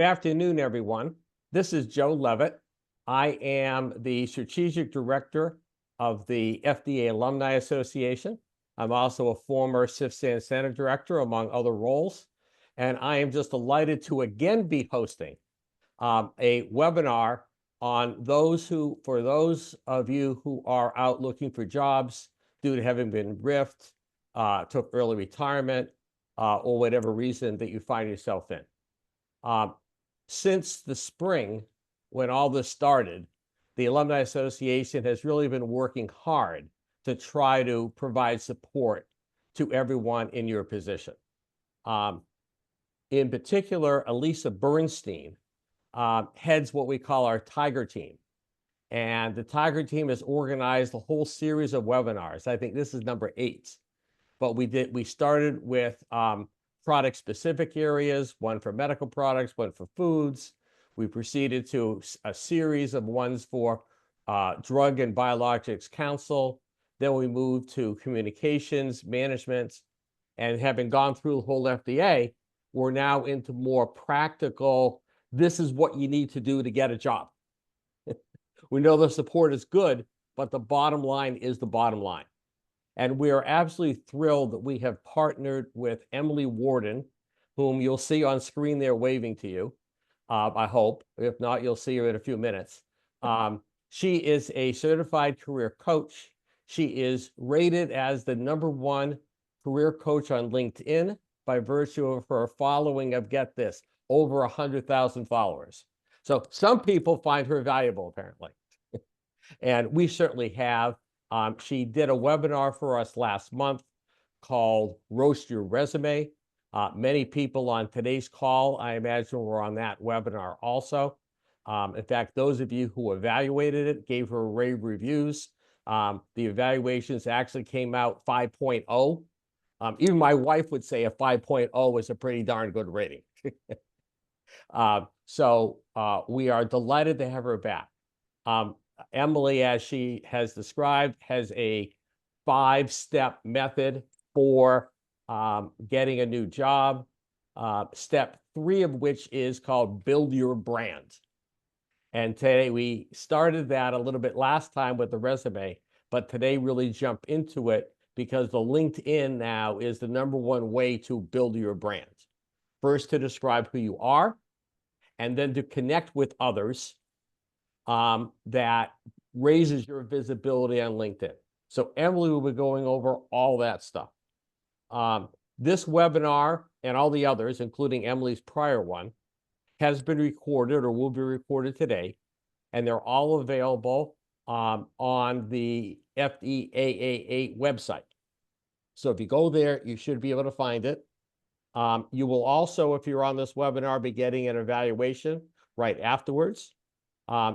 Good afternoon, everyone. This is Joe Levitt. I am the Strategic Director of the FDA Alumni Association. I'm also a former CFSAN Center Director, among other roles. And I am just delighted to again be hosting a webinar on for those of you who are out looking for jobs due to having been riffed, took early retirement, or whatever reason that you find yourself in. Since the spring, when all this started, the Alumni Association has really been working hard to try to provide support to everyone in your position. In particular, Elisa Bernstein heads what we call our Tiger Team. And the Tiger Team has organized a whole series of webinars. I think this is number 8. But we started with product-specific areas, one for medical products, one for foods. We proceeded to a series of ones for Drug and Biologics Council. Then we moved to communications management. And having gone through the whole FDA, we're now into more practical, this is what you need to do to get a job. We know the support is good, but the bottom line is the bottom line. And we are absolutely thrilled that we have partnered with Emily Worden, whom you'll see on screen there waving to you, I hope. If not, you'll see her in a few minutes. She is a certified career coach. She is rated as the #1 career coach on LinkedIn by virtue of her following of, get this, over 100,000 followers. So some people find her valuable, apparently. And we certainly have. She did a webinar for us last month called Roast Your Resume. Many people on today's call, I imagine, were on that webinar also. In fact, those of you who evaluated it gave her rave reviews. The evaluations actually came out 5.0. Even my wife would say a 5.0 is a pretty darn good rating. So we are delighted to have her back. Emily, as she has described, has a 5-step method for getting a new job. Step 3 of which is called build your brand. And today we started that a little bit last time with the resume, but today really jump into it because the LinkedIn now is the #1 way to build your brand. First, to describe who you are, and then to connect with others that raises your visibility on LinkedIn. So Emily will be going over all that stuff. This webinar and all the others, including Emily's prior one, has been recorded or will be recorded today, and they're all available on the FDAAA website. So if you go there, you should be able to find it. You will also, if you're on this webinar, be getting an evaluation right afterwards.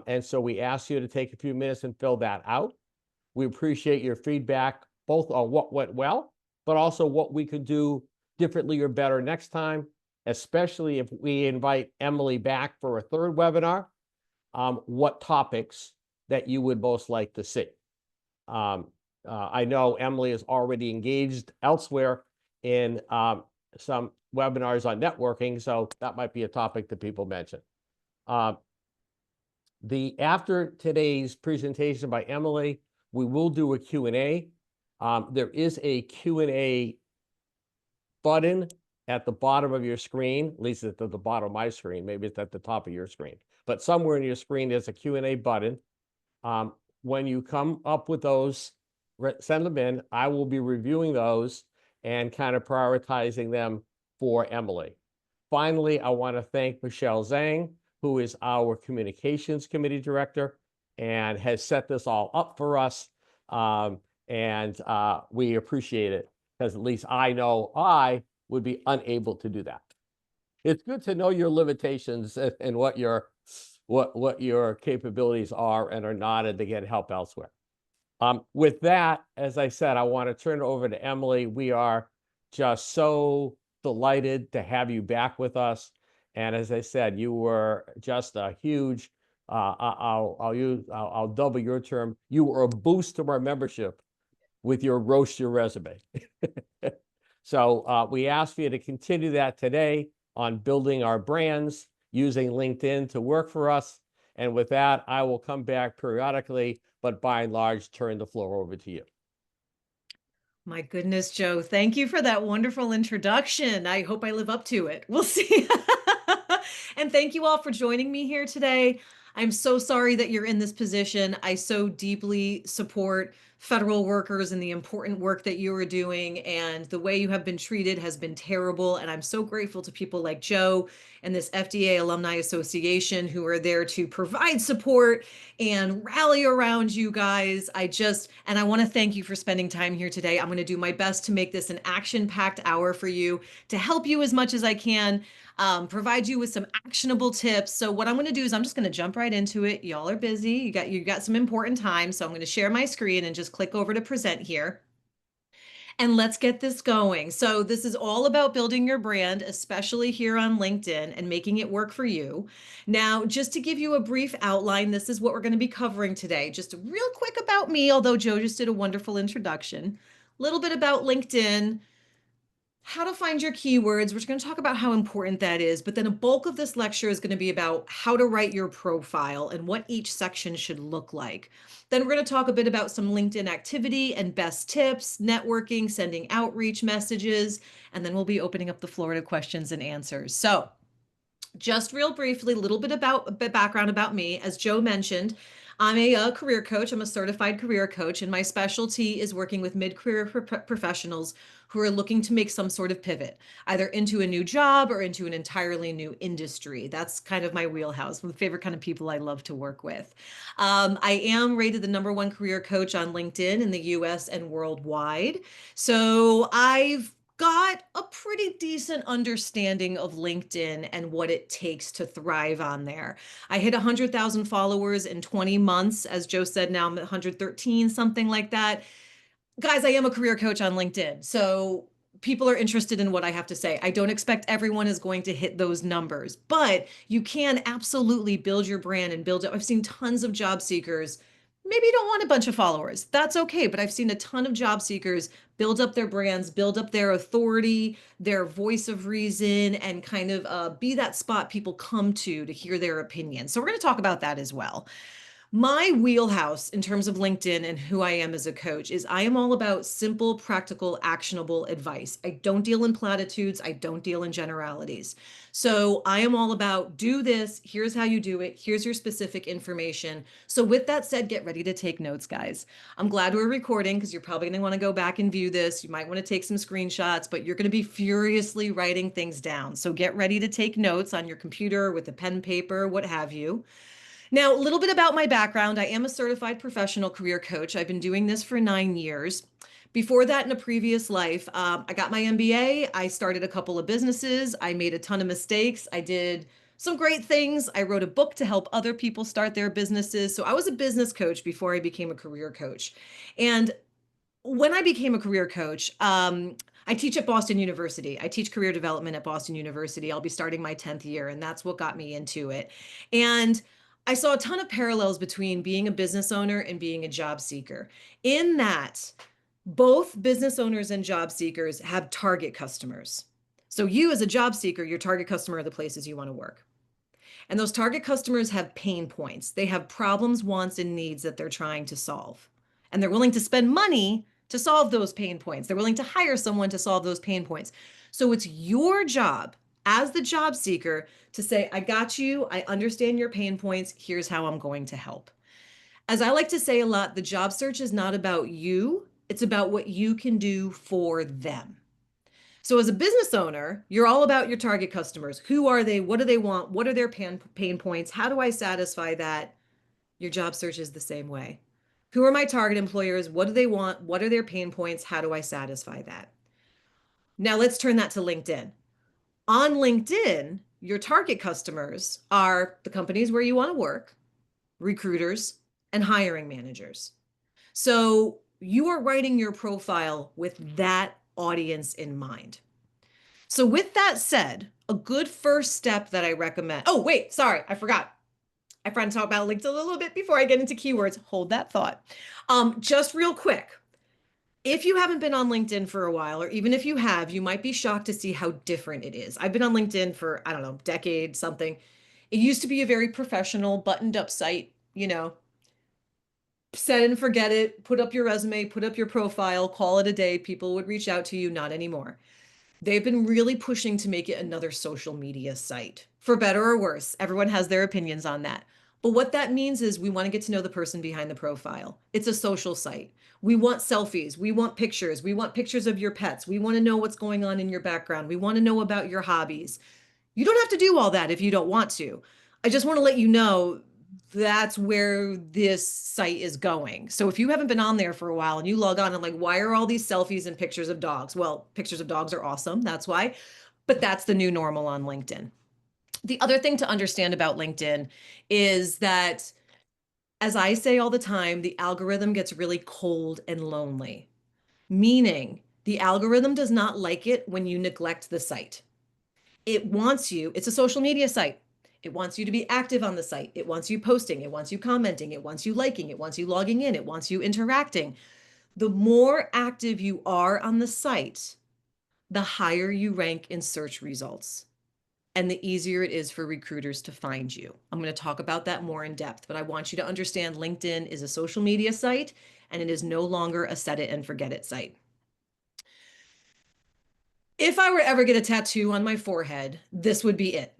And so we ask you to take a few minutes and fill that out. We appreciate your feedback, both on what went well, but also what we could do differently or better next time, especially if we invite Emily back for a 3rd webinar, what topics that you would most like to see. I know Emily is already engaged elsewhere in some webinars on networking, so that might be a topic that people mention. After today's presentation by Emily, we will do a Q&A. There is a Q&A button at the bottom of your screen, at least at the bottom of my screen. Maybe it's at the top of your screen. But somewhere in your screen, there's a Q&A button. When you come up with those, send them in. I will be reviewing those and kind of prioritizing them for Emily. Finally, I want to thank Michelle Zhang, who is our Communications Committee Director and has set this all up for us. We appreciate it because at least I know I would be unable to do that. It's good to know your limitations and what your capabilities are and are not, and to get help elsewhere. With that, as I said, I want to turn it over to Emily. We are just so delighted to have you back with us. And as I said, you were just a huge, I'll double your term. You were a boost to our membership with your Roast Your Resume. So we ask you to continue that today on building our brands. using LinkedIn to work for us. And with that, I will come back periodically, but by and large, turn the floor over to you. My goodness, Joe, thank you for that wonderful introduction. I hope I live up to it. We'll see. And thank you all for joining me here today. I'm so sorry that you're in this position. I so deeply support federal workers and the important work that you are doing. And the way you have been treated has been terrible. And I'm so grateful to people like Joe and this FDA Alumni Association who are there to provide support and rally around you guys. And I want to thank you for spending time here today. I'm going to do my best to make this an action-packed hour for you to help you as much as I can, provide you with some actionable tips. So what I'm going to do is I'm just going to jump right into it. Y'all are busy. You got some important time. So I'm going to share my screen and just click over to present here. And let's get this going. So this is all about building your brand, especially here on LinkedIn, and making it work for you. Now, just to give you a brief outline, this is what we're going to be covering today. Just real quick about me, although Joe just did a wonderful introduction. A little bit about LinkedIn, how to find your keywords. We're going to talk about how important that is, but then a bulk of this lecture is going to be about how to write your profile and what each section should look like. Then we're going to talk a bit about some LinkedIn activity and best tips, networking, sending outreach messages, and then we'll be opening up the floor to questions and answers. So just real briefly, a little bit about background about me. As Joe mentioned, I'm a career coach. I'm a certified career coach, and my specialty is working with mid-career professionals who are looking to make some sort of pivot, either into a new job or into an entirely new industry. That's kind of my wheelhouse, the favorite kind of people I love to work with. I am rated the #1 career coach on LinkedIn in the US and worldwide. So I've got a pretty decent understanding of LinkedIn and what it takes to thrive on there. I hit 100,000 followers in 20 months. As Joe said, now I'm at 113, something like that. Guys, I am a career coach on LinkedIn. So people are interested in what I have to say. I don't expect everyone is going to hit those numbers, but you can absolutely build your brand and build it. I've seen tons of job seekers. Maybe you don't want a bunch of followers. That's okay. But I've seen a ton of job seekers build up their brands, build up their authority, their voice of reason, and kind of be that spot people come to hear their opinion. So we're going to talk about that as well. My wheelhouse in terms of LinkedIn and who I am as a coach is I am all about simple, practical, actionable advice. I don't deal in platitudes. I don't deal in generalities. So I am all about do this. Here's how you do it. Here's your specific information. So with that said, get ready to take notes, guys. I'm glad we're recording because you're probably going to want to go back and view this. You might want to take some screenshots, but you're going to be furiously writing things down. So get ready to take notes on your computer with a pen, paper, what have you. Now, a little bit about my background. I am a certified professional career coach. I've been doing this for 9 years. Before that, in a previous life, I got my MBA. I started a couple of businesses. I made a ton of mistakes. I did some great things. I wrote a book to help other people start their businesses. So I was a business coach before I became a career coach. And when I became a career coach, I teach at Boston University. I teach career development at Boston University. I'll be starting my 10th year, and that's what got me into it. And I saw a ton of parallels between being a business owner and being a job seeker, in that both business owners and job seekers have target customers. So you as a job seeker, your target customer are the places you want to work. And those target customers have pain points. They have problems, wants, and needs that they're trying to solve. And they're willing to spend money to solve those pain points. They're willing to hire someone to solve those pain points. So it's your job as the job seeker to say, I got you. I understand your pain points. Here's how I'm going to help. As I like to say a lot, the job search is not about you. It's about what you can do for them. So as a business owner, you're all about your target customers. Who are they? What do they want? What are their pain points? How do I satisfy that? Your job search is the same way. Who are my target employers? What do they want? What are their pain points? How do I satisfy that? Now let's turn that to LinkedIn. On LinkedIn, your target customers are the companies where you want to work, recruiters, and hiring managers. So you are writing your profile with that audience in mind. So with that said, a good first step that I recommend. Oh, wait, sorry, I forgot. I forgot to talk about LinkedIn a little bit before I get into keywords. Hold that thought. Just real quick. If you haven't been on LinkedIn for a while, or even if you have, you might be shocked to see how different it is. I've been on LinkedIn for, I don't know, decade, something. It used to be a very professional, buttoned up site, set and forget it, put up your resume, put up your profile, call it a day. People would reach out to you, not anymore. They've been really pushing to make it another social media site, for better or worse. Everyone has their opinions on that. But what that means is we want to get to know the person behind the profile. It's a social site. We want selfies. We want pictures. We want pictures of your pets. We want to know what's going on in your background. We want to know about your hobbies. You don't have to do all that if you don't want to. I just want to let you know that's where this site is going. So if you haven't been on there for a while and you log on and like, why are all these selfies and pictures of dogs? Well, pictures of dogs are awesome. That's why. But that's the new normal on LinkedIn. The other thing to understand about LinkedIn is that, as I say all the time, the algorithm gets really cold and lonely, meaning the algorithm does not like it when you neglect the site. It wants you, it's a social media site. It wants you to be active on the site. It wants you posting. It wants you commenting. It wants you liking. It wants you logging in. It wants you interacting. The more active you are on the site, the higher you rank in search results and the easier it is for recruiters to find you. I'm going to talk about that more in depth, but I want you to understand LinkedIn is a social media site and it is no longer a set it and forget it site. If I were to ever get a tattoo on my forehead, this would be it.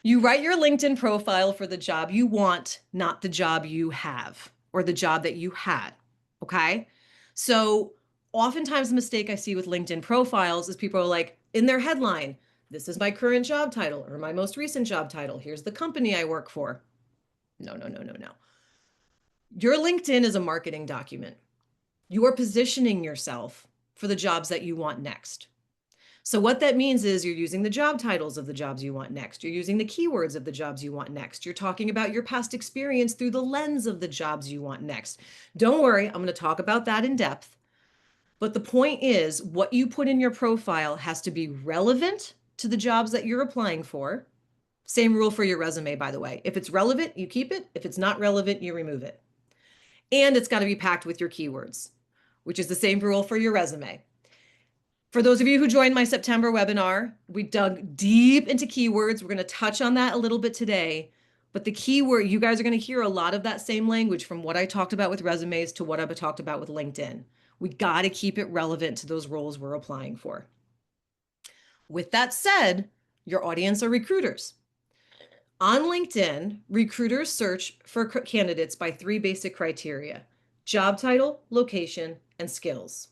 You write your LinkedIn profile for the job you want, not the job you have or the job that you had. Okay. So oftentimes the mistake I see with LinkedIn profiles is people are like, in their headline, this is my current job title or my most recent job title. Here's the company I work for. No, no, no, no, no. Your LinkedIn is a marketing document. You are positioning yourself for the jobs that you want next. So what that means is you're using the job titles of the jobs you want next. You're using the keywords of the jobs you want next. You're talking about your past experience through the lens of the jobs you want next. Don't worry, I'm going to talk about that in depth. But the point is, what you put in your profile has to be relevant to the jobs that you're applying for. Same rule for your resume, by the way. If it's relevant, you keep it. If it's not relevant, you remove it. And it's got to be packed with your keywords, which is the same rule for your resume. For those of you who joined my September webinar, we dug deep into keywords. We're going to touch on that a little bit today. But the keyword, you guys are going to hear a lot of that same language from what I talked about with resumes to what I've talked about with LinkedIn. We got to keep it relevant to those roles we're applying for. With that said, your audience are recruiters. On LinkedIn, recruiters search for candidates by 3 basic criteria: job title, location, and skills.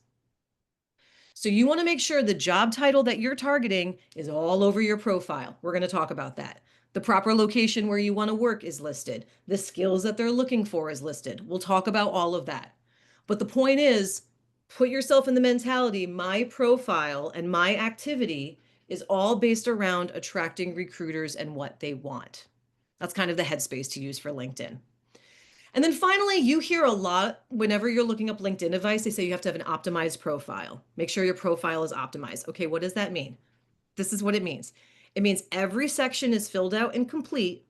So you want to make sure the job title that you're targeting is all over your profile. We're going to talk about that. The proper location where you want to work is listed. The skills that they're looking for is listed. We'll talk about all of that. But the point is, put yourself in the mentality, my profile and my activity is all based around attracting recruiters and what they want. That's kind of the headspace to use for LinkedIn. And then finally, you hear a lot whenever you're looking up LinkedIn advice, they say you have to have an optimized profile. Make sure your profile is optimized. Okay, what does that mean? This is what it means. It means every section is filled out and complete,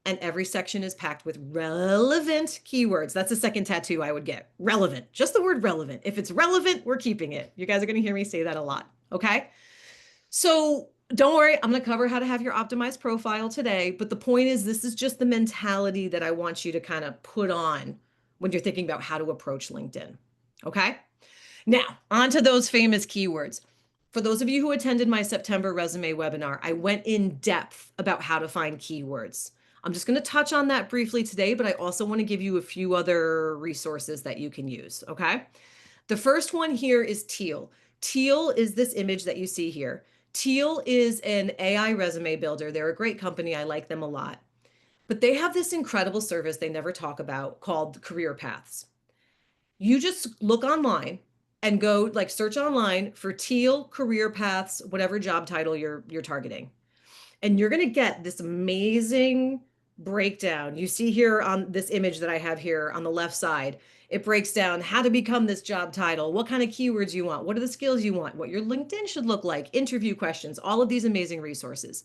and every section is packed with relevant keywords. That's the second tattoo I would get. Relevant, just the word relevant. If it's relevant, we're keeping it. You guys are going to hear me say that a lot. Okay. So don't worry, I'm going to cover how to have your optimized profile today. But the point is, this is just the mentality that I want you to kind of put on when you're thinking about how to approach LinkedIn. Okay. Now, on to those famous keywords. For those of you who attended my September resume webinar, I went in depth about how to find keywords. I'm just going to touch on that briefly today, but I also want to give you a few other resources that you can use. Okay. The first one here is Teal. Teal is this image that you see here. Teal is an AI resume builder. They're a great company. I like them a lot. But they have this incredible service they never talk about called Career Paths. You just look online and go like search online for Teal Career Paths, whatever job title you're targeting. And you're going to get this amazing breakdown. You see here on this image that I have here on the left side, it breaks down how to become this job title, what kind of keywords you want, what are the skills you want, what your LinkedIn should look like, interview questions, all of these amazing resources.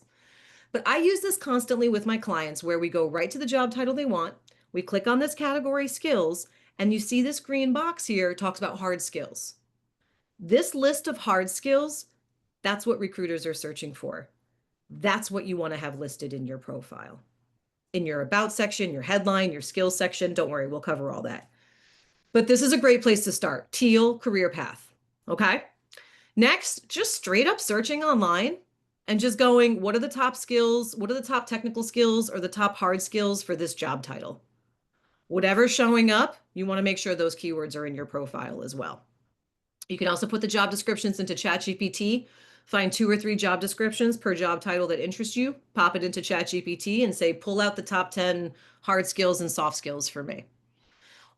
But I use this constantly with my clients where we go right to the job title they want. We click on this category skills, and you see this green box here talks about hard skills. This list of hard skills, that's what recruiters are searching for. That's what you want to have listed in your profile. In your about section, your headline, your skills section. Don't worry, we'll cover all that. But this is a great place to start. Teal career path. Okay. Next, just straight up searching online and just going, what are the top skills? What are the top technical skills or the top hard skills for this job title? Whatever's showing up, you want to make sure those keywords are in your profile as well. You can also put the job descriptions into ChatGPT, find 2 or 3 job descriptions per job title that interest you, pop it into ChatGPT and say, pull out the top 10 hard skills and soft skills for me.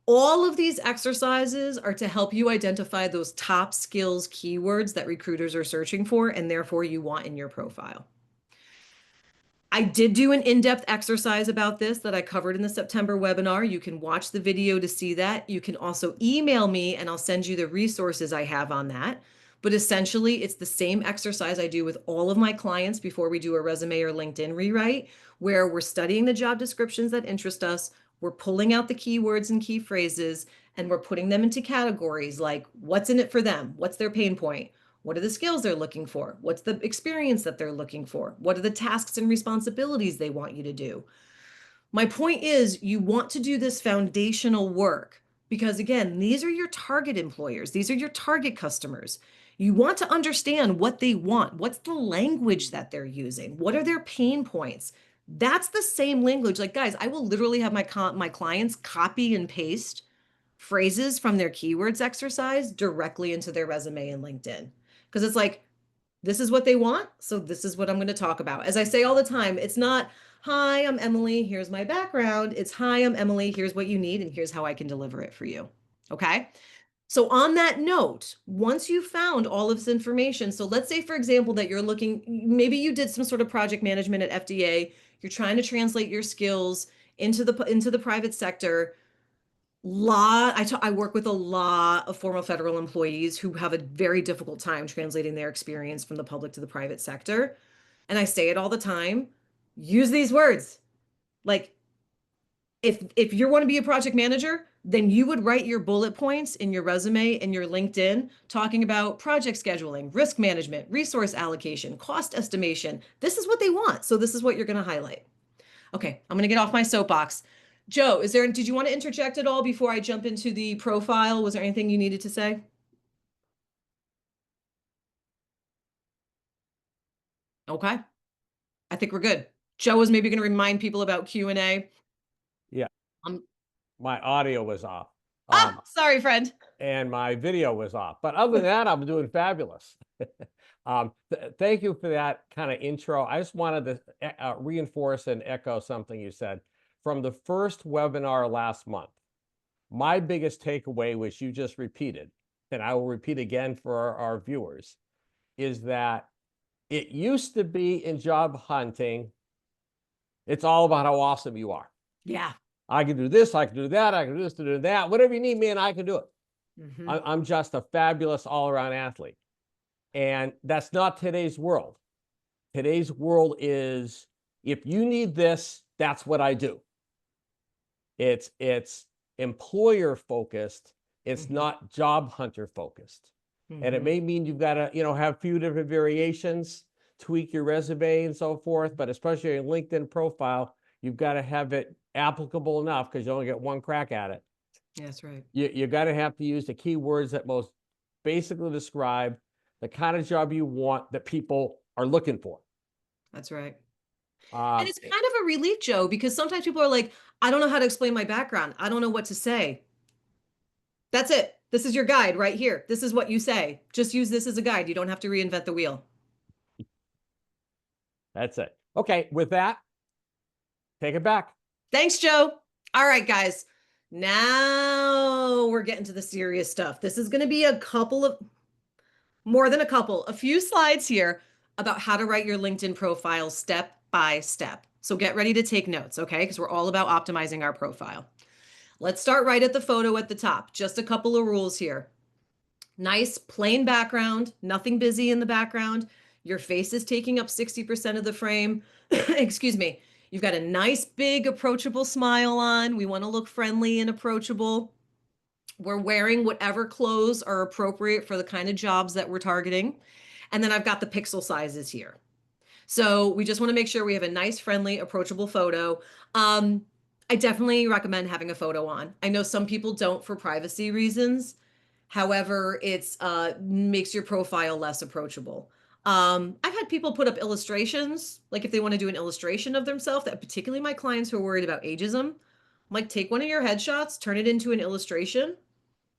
All of these exercises are to help you identify those top skills keywords that recruiters are searching for and therefore you want in your profile. I did do an in-depth exercise about this that I covered in the September webinar. You can watch the video to see that. You can also email me and I'll send you the resources I have on that. But essentially, it's the same exercise I do with all of my clients before we do a resume or LinkedIn rewrite, where we're studying the job descriptions that interest us, we're pulling out the keywords and key phrases, and we're putting them into categories like what's in it for them, what's their pain point, what are the skills they're looking for? What's the experience that they're looking for? What are the tasks and responsibilities they want you to do? My point is, you want to do this foundational work because, again, these are your target employers, these are your target customers. You want to understand what they want. What's the language that they're using? What are their pain points? That's the same language. Like, guys, I will literally have my clients copy and paste phrases from their keywords exercise directly into their resume and LinkedIn. Because it's like, this is what they want. So this is what I'm going to talk about. As I say all the time, it's not, hi, I'm Emily. Here's my background. It's, hi, I'm Emily. Here's what you need. And here's how I can deliver it for you. Okay. So on that note, once you've found all of this information, so let's say, for example, that you're looking, maybe you did some sort of project management at FDA. You're trying to translate your skills into the private sector. I work with a lot of former federal employees who have a very difficult time translating their experience from the public to the private sector. And I say it all the time, use these words. Like if you want to be a project manager, then you would write your bullet points in your resume and your LinkedIn talking about project scheduling, risk management, resource allocation, cost estimation. This is what they want. So this is what you're going to highlight. Okay, I'm going to get off my soapbox. Joe, did you want to interject at all before I jump into the profile? Was there anything you needed to say? Okay, I think we're good. Joe was maybe going to remind people about Q&A. Yeah, Um, my audio was off. Sorry, friend. And my video was off. But other than that, I'm doing fabulous. Thank you for that kind of intro. I just wanted to reinforce and echo something you said. From the first webinar last month, my biggest takeaway, which you just repeated, and I will repeat again for our viewers, is that it used to be in job hunting, it's all about how awesome you are. Yeah. I can do this, I can do that, I can do this, do that. Whatever you need, man, I can do it. Mm-hmm. I'm just a fabulous all-around athlete. And that's not today's world. Today's world is, if you need this, that's what I do. It's employer focused. It's not job hunter focused. And it may mean you've got to, have a few different variations, tweak your resume and so forth, but especially your LinkedIn profile, you've got to have it applicable enough because you only get one crack at it. That's right. You're going to have to use the keywords that most basically describe the kind of job you want that people are looking for. That's right. And it's kind of a relief, Joe, because sometimes people are like, I don't know how to explain my background. I don't know what to say. That's it. This is your guide right here. This is what you say. Just use this as a guide. You don't have to reinvent the wheel. That's it. Okay, with that, take it back. Thanks, Joe. All right, guys. Now we're getting to the serious stuff. This is going to be a few slides here about how to write your LinkedIn profile step by step. So get ready to take notes, okay? Because we're all about optimizing our profile. Let's start right at the photo at the top. Just a couple of rules here. Nice plain background, nothing busy in the background. Your face is taking up 60% of the frame. Excuse me. You've got a nice, big, approachable smile on. We want to look friendly and approachable. We're wearing whatever clothes are appropriate for the kind of jobs that we're targeting. And then I've got the pixel sizes here. So we just want to make sure we have a nice, friendly, approachable photo. Um, I definitely recommend having a photo on. I know some people don't for privacy reasons. However, it's makes your profile less approachable. I've had people put up illustrations, like if they want to do an illustration of themselves, that particularly my clients who are worried about ageism. I'm like, take one of your headshots, turn it into an illustration,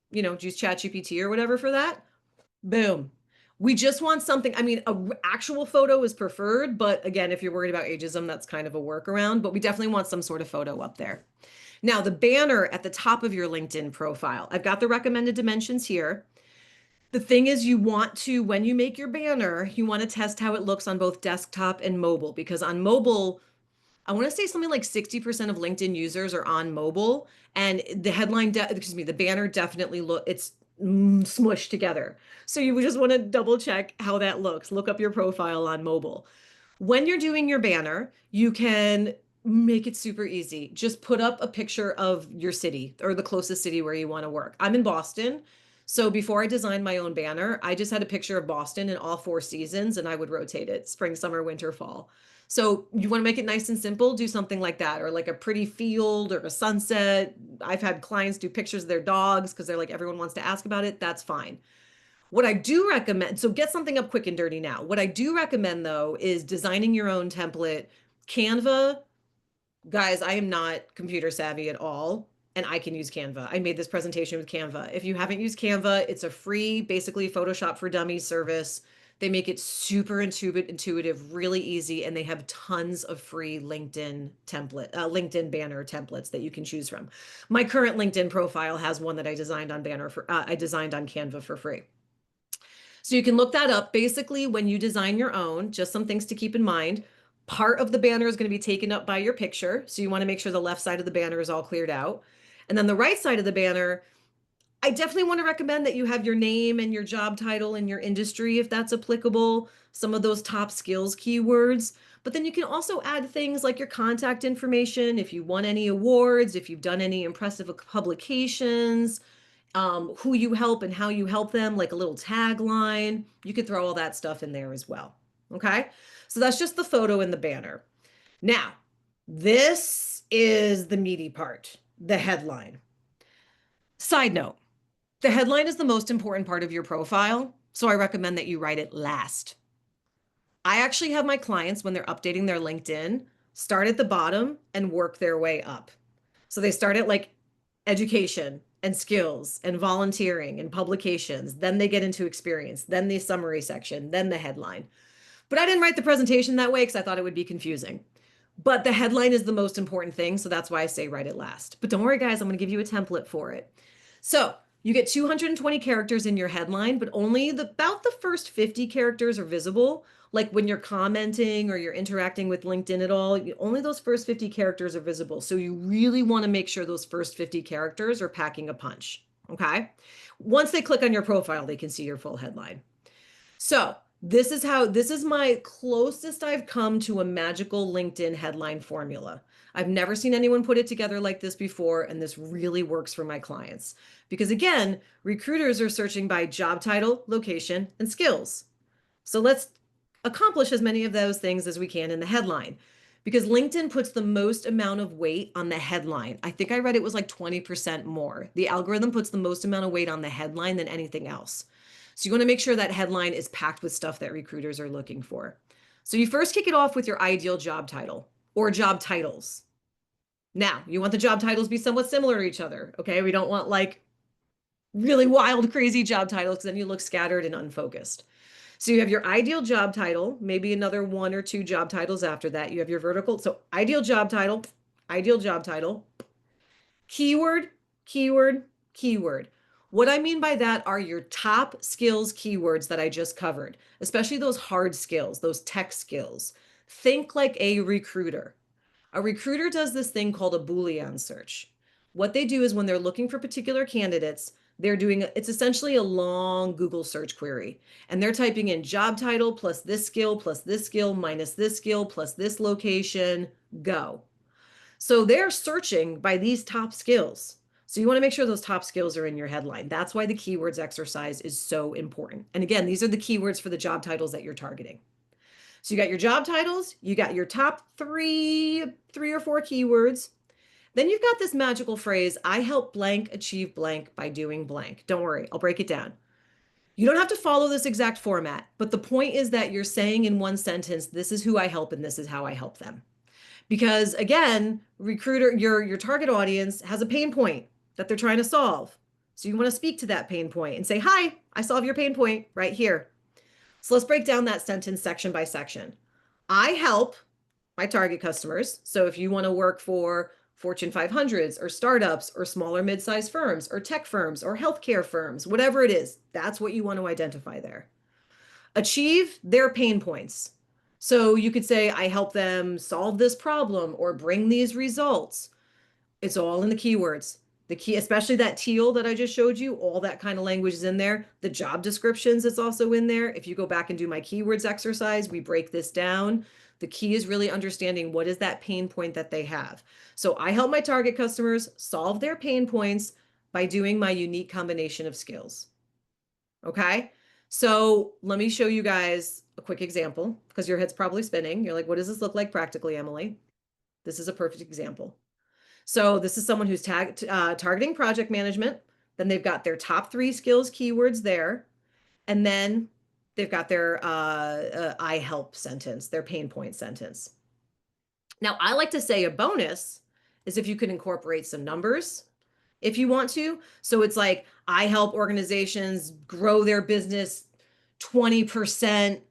use ChatGPT or whatever for that. Boom. We just want something. I mean, actual photo is preferred, but again, if you're worried about ageism, that's kind of a workaround, but we definitely want some sort of photo up there. Now, the banner at the top of your LinkedIn profile, I've got the recommended dimensions here. The thing is, you want to, when you make your banner, you want to test how it looks on both desktop and mobile, because on mobile, I want to say something like 60% of LinkedIn users are on mobile, and the the banner definitely it's smushed together. So you just want to double check how that looks. Look up your profile on mobile. When you're doing your banner, you can make it super easy. Just put up a picture of your city or the closest city where you want to work. I'm in Boston. So before I designed my own banner, I just had a picture of Boston in all 4 seasons and I would rotate it spring, summer, winter, fall. So you want to make it nice and simple, do something like that, or like a pretty field or a sunset. I've had clients do pictures of their dogs because they're like, everyone wants to ask about it. That's fine. What I do recommend, so get something up quick and dirty now. What I do recommend though is designing your own template. Canva, guys, I am not computer savvy at all, and I can use Canva. I made this presentation with Canva. If you haven't used Canva, it's a free, basically Photoshop for Dummies service. They make it super intuitive, really easy, and they have tons of free LinkedIn banner templates that you can choose from. My current LinkedIn profile has one that I designed on I designed on Canva for free. So you can look that up. Basically, when you design your own, just some things to keep in mind. Part of the banner is going to be taken up by your picture. So you want to make sure the left side of the banner is all cleared out. And then the right side of the banner, I definitely want to recommend that you have your name and your job title and your industry, if that's applicable, some of those top skills keywords. But then you can also add things like your contact information, if you won any awards, if you've done any impressive publications, who you help and how you help them, like a little tagline. You could throw all that stuff in there as well. Okay. So that's just the photo and the banner. Now, this is the meaty part, the headline. Side note, the headline is the most important part of your profile, so I recommend that you write it last. I actually have my clients, when they're updating their LinkedIn, start at the bottom and work their way up. So they start at like education and skills and volunteering and publications. Then they get into experience, then the summary section, then the headline. But I didn't write the presentation that way because I thought it would be confusing. But the headline is the most important thing. So that's why I say write it last. But don't worry, guys, I'm going to give you a template for it. So you get 220 characters in your headline, but only about the first 50 characters are visible. Like when you're commenting or you're interacting with LinkedIn at all, only those first 50 characters are visible. So you really want to make sure those first 50 characters are packing a punch. Okay. Once they click on your profile, they can see your full headline. So this is my closest I've come to a magical LinkedIn headline formula. I've never seen anyone put it together like this before, and this really works for my clients. Because again, recruiters are searching by job title, location, and skills. So let's accomplish as many of those things as we can in the headline. Because LinkedIn puts the most amount of weight on the headline. I think I read it was like 20% more. The algorithm puts the most amount of weight on the headline than anything else. So you want to make sure that headline is packed with stuff that recruiters are looking for. So you first kick it off with your ideal job title or job titles. Now, you want the job titles to be somewhat similar to each other. Okay. We don't want like really wild, crazy job titles because then you look scattered and unfocused. So you have your ideal job title, maybe another 1 or 2 job titles after that. You have your vertical. So ideal job title, keyword, keyword, keyword. What I mean by that are your top skills keywords that I just covered, especially those hard skills, those tech skills. Think like a recruiter. A recruiter does this thing called a Boolean search. What they do is when they're looking for particular candidates, it's essentially a long Google search query. And they're typing in job title plus this skill minus this skill plus this location, go. So they're searching by these top skills. So you want to make sure those top skills are in your headline. That's why the keywords exercise is so important. And again, these are the keywords for the job titles that you're targeting. So you got your job titles, you got your top three or four keywords. Then you've got this magical phrase, I help blank achieve blank by doing blank. Don't worry, I'll break it down. You don't have to follow this exact format, but the point is that you're saying in one sentence, this is who I help and this is how I help them. Because again, your target audience has a pain point that they're trying to solve. So you want to speak to that pain point and say, hi, I solve your pain point right here. So let's break down that sentence section by section. I help my target customers. So if you want to work for Fortune 500s or startups or smaller mid-sized firms or tech firms or healthcare firms, whatever it is, that's what you want to identify there. Achieve their pain points. So you could say, I help them solve this problem or bring these results. It's all in the keywords. The key, especially that teal that I just showed you, all that kind of language is in there. The job descriptions, it's also in there. If you go back and do my keywords exercise, we break this down. The key is really understanding what is that pain point that they have. So I help my target customers solve their pain points by doing my unique combination of skills. Okay. So let me show you guys a quick example because your head's probably spinning. You're like, what does this look like practically, Emily? This is a perfect example. So this is someone who's targeting project management. Then they've got their top three skills keywords there. And then they've got their I help sentence, their pain point sentence. Now, I like to say a bonus is if you can incorporate some numbers if you want to. So it's like, I help organizations grow their business 20%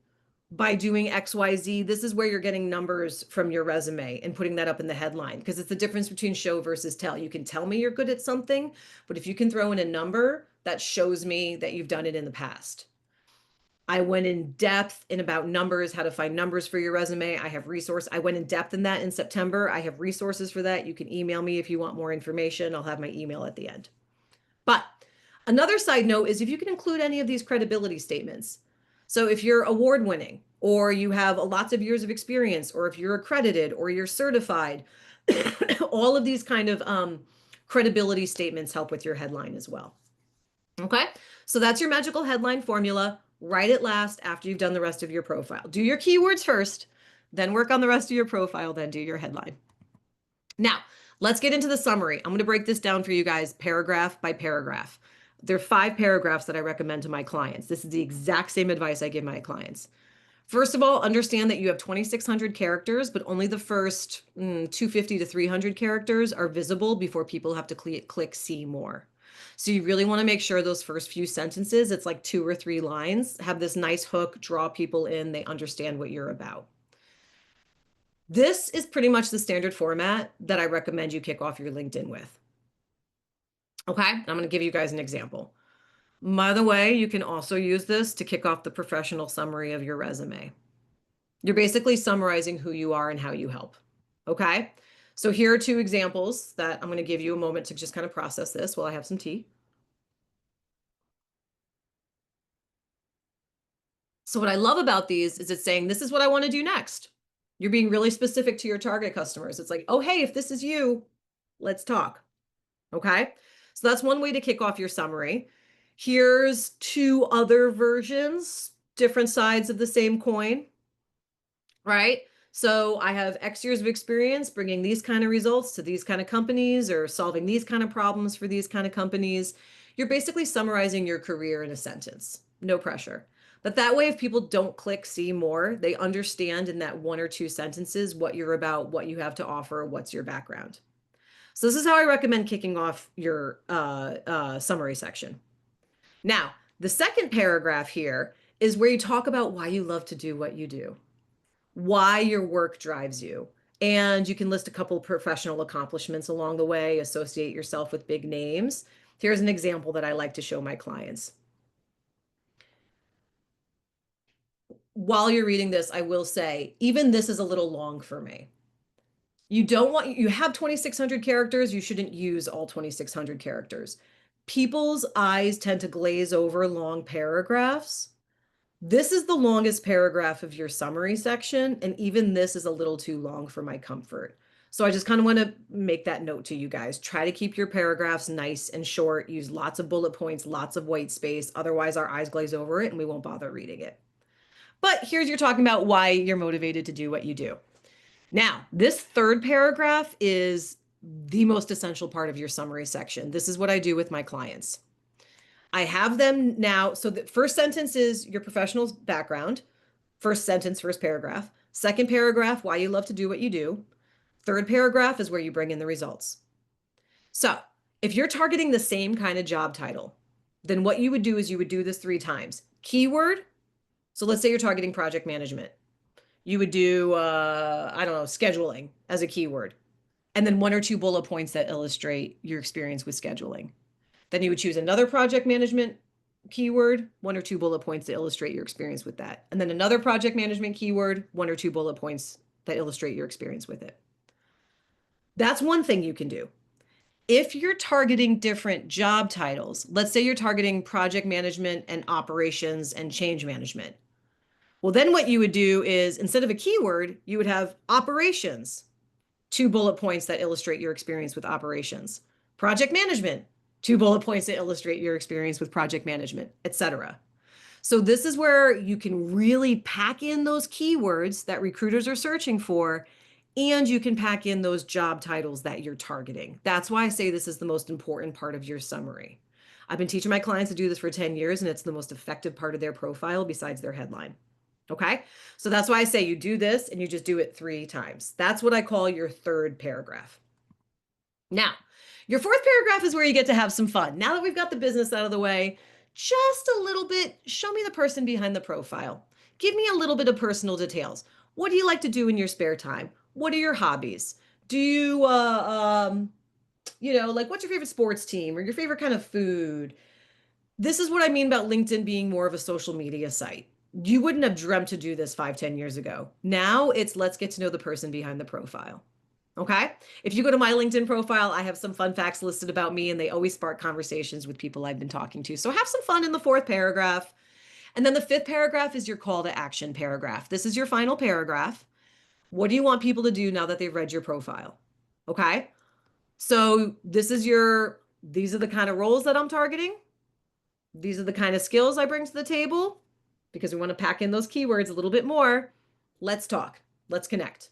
by doing XYZ. This is where you're getting numbers from your resume and putting that up in the headline, because it's the difference between show versus tell. You can tell me you're good at something, but if you can throw in a number, that shows me that you've done it in the past. I went in depth in about numbers, how to find numbers for your resume. I have resource. I went in depth in that in September. I have resources for that. You can email me if you want more information. I'll have my email at the end. But another side note is if you can include any of these credibility statements. So if you're award winning, or you have lots of years of experience, or if you're accredited or you're certified, all of these kind of credibility statements help with your headline as well. Okay, so that's your magical headline formula. Write it last after you've done the rest of your profile. Do your keywords first, then work on the rest of your profile, then do your headline. Now, let's get into the summary. I'm going to break this down for you guys paragraph by paragraph. There are 5 paragraphs that I recommend to my clients. This is the exact same advice I give my clients. First of all, understand that you have 2,600 characters, but only the first 250 to 300 characters are visible before people have to click see more. So you really want to make sure those first few sentences, it's like 2 or 3 lines, have this nice hook, draw people in, they understand what you're about. This is pretty much the standard format that I recommend you kick off your LinkedIn with. Okay, I'm going to give you guys an example. By the way, you can also use this to kick off the professional summary of your resume. You're basically summarizing who you are and how you help. Okay, so here are 2 examples that I'm going to give you a moment to just kind of process this while I have some tea. So what I love about these is it's saying, this is what I want to do next. You're being really specific to your target customers. It's like, oh, hey, if this is you, let's talk. Okay, so that's one way to kick off your summary. Here's 2 other versions, different sides of the same coin, right? So I have X years of experience bringing these kind of results to these kind of companies or solving these kind of problems for these kind of companies. You're basically summarizing your career in a sentence, no pressure. But that way, if people don't click see more, they understand in that 1 or 2 sentences what you're about, what you have to offer, what's your background. So this is how I recommend kicking off your summary section. Now, the second paragraph here is where you talk about why you love to do what you do, why your work drives you. And you can list a couple of professional accomplishments along the way, associate yourself with big names. Here's an example that I like to show my clients. While you're reading this, I will say, even this is a little long for me. You have 2,600 characters. You shouldn't use all 2,600 characters. People's eyes tend to glaze over long paragraphs. This is the longest paragraph of your summary section, and even this is a little too long for my comfort. So I just kind of want to make that note to you guys. Try to keep your paragraphs nice and short. Use lots of bullet points, lots of white space. Otherwise, our eyes glaze over it and we won't bother reading it. But here's you're talking about why you're motivated to do what you do. Now, this third paragraph is the most essential part of your summary section. This is what I do with my clients. I have them now. So the first sentence is your professional background. First sentence, first paragraph. Second paragraph, why you love to do what you do. Third paragraph is where you bring in the results. So if you're targeting the same kind of job title, then what you would do is you would do this 3 times. Keyword. So let's say you're targeting project management. You would do, I don't know, scheduling as a keyword. And then 1 or 2 bullet points that illustrate your experience with scheduling. Then you would choose another project management keyword, 1 or 2 bullet points to illustrate your experience with that. And then another project management keyword, 1 or 2 bullet points that illustrate your experience with it. That's one thing you can do. If you're targeting different job titles, let's say you're targeting project management and operations and change management. Well, then what you would do is instead of a keyword, you would have operations, 2 bullet points that illustrate your experience with operations. Project management, 2 bullet points that illustrate your experience with project management, etc. So this is where you can really pack in those keywords that recruiters are searching for, and you can pack in those job titles that you're targeting. That's why I say this is the most important part of your summary. I've been teaching my clients to do this for 10 years, and it's the most effective part of their profile besides their headline. Okay, so that's why I say you do this and you just do it 3 times. That's what I call your third paragraph. Now, your fourth paragraph is where you get to have some fun. Now that we've got the business out of the way, just a little bit, show me the person behind the profile. Give me a little bit of personal details. What do you like to do in your spare time? What are your hobbies? Do you, like what's your favorite sports team or your favorite kind of food? This is what I mean about LinkedIn being more of a social media site. You wouldn't have dreamt to do this 5-10 years ago. Now it's let's get to know the person behind the profile. Okay. If you go to my LinkedIn profile, I have some fun facts listed about me, and they always spark conversations with people I've been talking to. So have some fun in the 4th paragraph. And then the 5th paragraph is your call to action paragraph. This is your final paragraph. What do you want people to do now that they've read your profile? Okay. So these are the kind of roles that I'm targeting. These are the kind of skills I bring to the table, because we want to pack in those keywords a little bit more. Let's talk. Let's connect.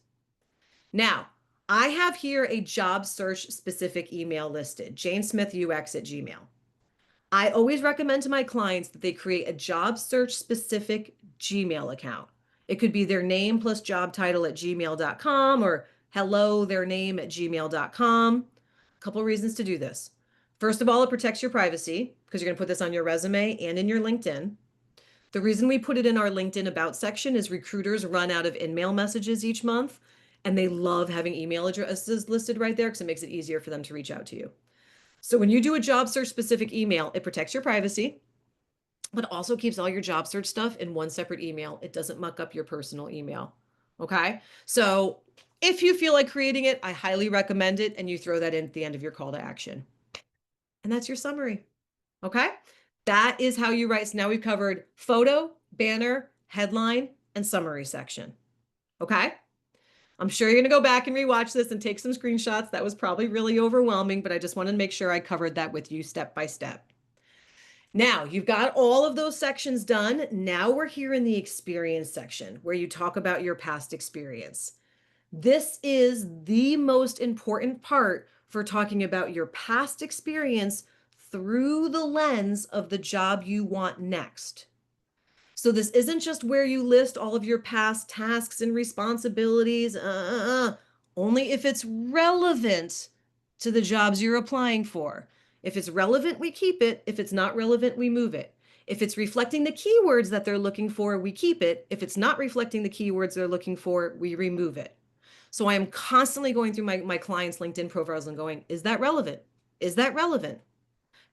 Now, I have here a job search specific email listed, janesmithux@gmail. I always recommend to my clients that they create a job search specific Gmail account. It could be their name plus job title at gmail.com or hello, their name at gmail.com. A couple reasons to do this. First of all, it protects your privacy because you're going to put this on your resume and in your LinkedIn. The reason we put it in our LinkedIn About section is recruiters run out of in-mail messages each month, and they love having email addresses listed right there because it makes it easier for them to reach out to you. So when you do a job search specific email, it protects your privacy, but also keeps all your job search stuff in one separate email. It doesn't muck up your personal email. Okay. So if you feel like creating it, I highly recommend it. And you throw that in at the end of your call to action. And that's your summary. Okay. That is how you write. So now we've covered photo, banner, headline, and summary section. Okay. I'm sure you're going to go back and rewatch this and take some screenshots. That was probably really overwhelming, but I just wanted to make sure I covered that with you step by step. Now you've got all of those sections done. Now we're here in the experience section where you talk about your past experience. This is the most important part for talking about your past experience through the lens of the job you want next. So this isn't just where you list all of your past tasks and responsibilities, only if it's relevant to the jobs you're applying for. If it's relevant, we keep it. If it's not relevant, we move it. If it's reflecting the keywords that they're looking for, we keep it. If it's not reflecting the keywords they're looking for, we remove it. So I am constantly going through my clients' LinkedIn profiles and going, is that relevant? Is that relevant?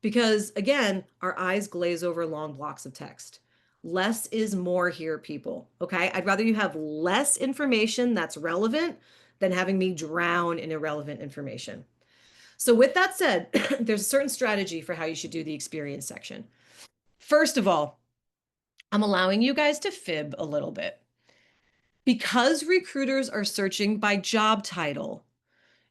Because again, our eyes glaze over long blocks of text. Less is more here, people. Okay. I'd rather you have less information that's relevant than having me drown in irrelevant information. So with that said, there's a certain strategy for how you should do the experience section. First of all, I'm allowing you guys to fib a little bit. Because recruiters are searching by job title,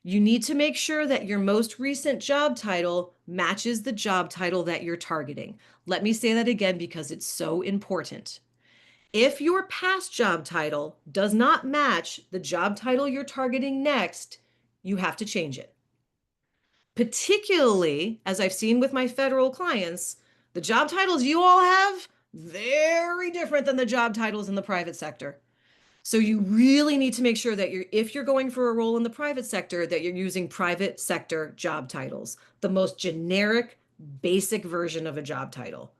you need to make sure that your most recent job title matches the job title that you're targeting. Let me say that again because it's so important. If your past job title does not match the job title you're targeting next, you have to change it. Particularly, as I've seen with my federal clients, the job titles you all have, very different than the job titles in the private sector. So you really need to make sure that if you're going for a role in the private sector, that you're using private sector job titles, the most generic, basic version of a job title.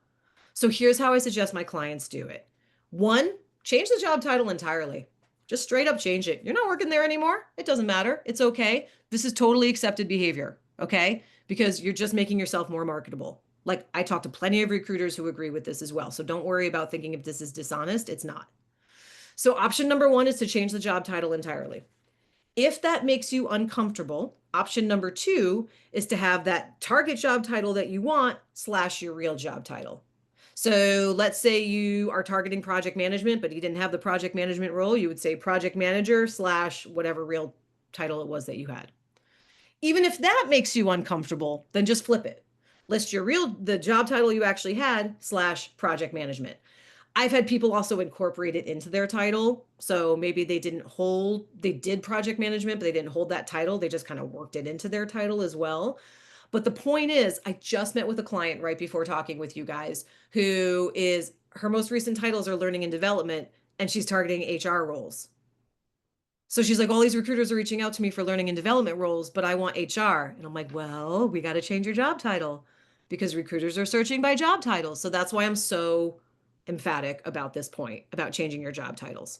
So here's how I suggest my clients do it. One, change the job title entirely. Just straight up change it. You're not working there anymore. It doesn't matter. It's okay. This is totally accepted behavior, okay? Because you're just making yourself more marketable. Like, I talk to plenty of recruiters who agree with this as well. So don't worry about thinking if this is dishonest. It's not. So option number one is to change the job title entirely. If that makes you uncomfortable, option number two is to have that target job title that you want / your real job title. So let's say you are targeting project management, but you didn't have the project management role. You would say project manager / whatever real title it was that you had. Even if that makes you uncomfortable, then just flip it. List the job title you actually had / project management. I've had people also incorporate it into their title. So maybe they did project management, but they didn't hold that title. They just kind of worked it into their title as well. But the point is, I just met with a client right before talking with you guys her most recent titles are learning and development, and she's targeting HR roles. So she's like, all these recruiters are reaching out to me for learning and development roles, but I want HR. And I'm like, well, we got to change your job title because recruiters are searching by job titles. So that's why I'm so emphatic about this point, about changing your job titles.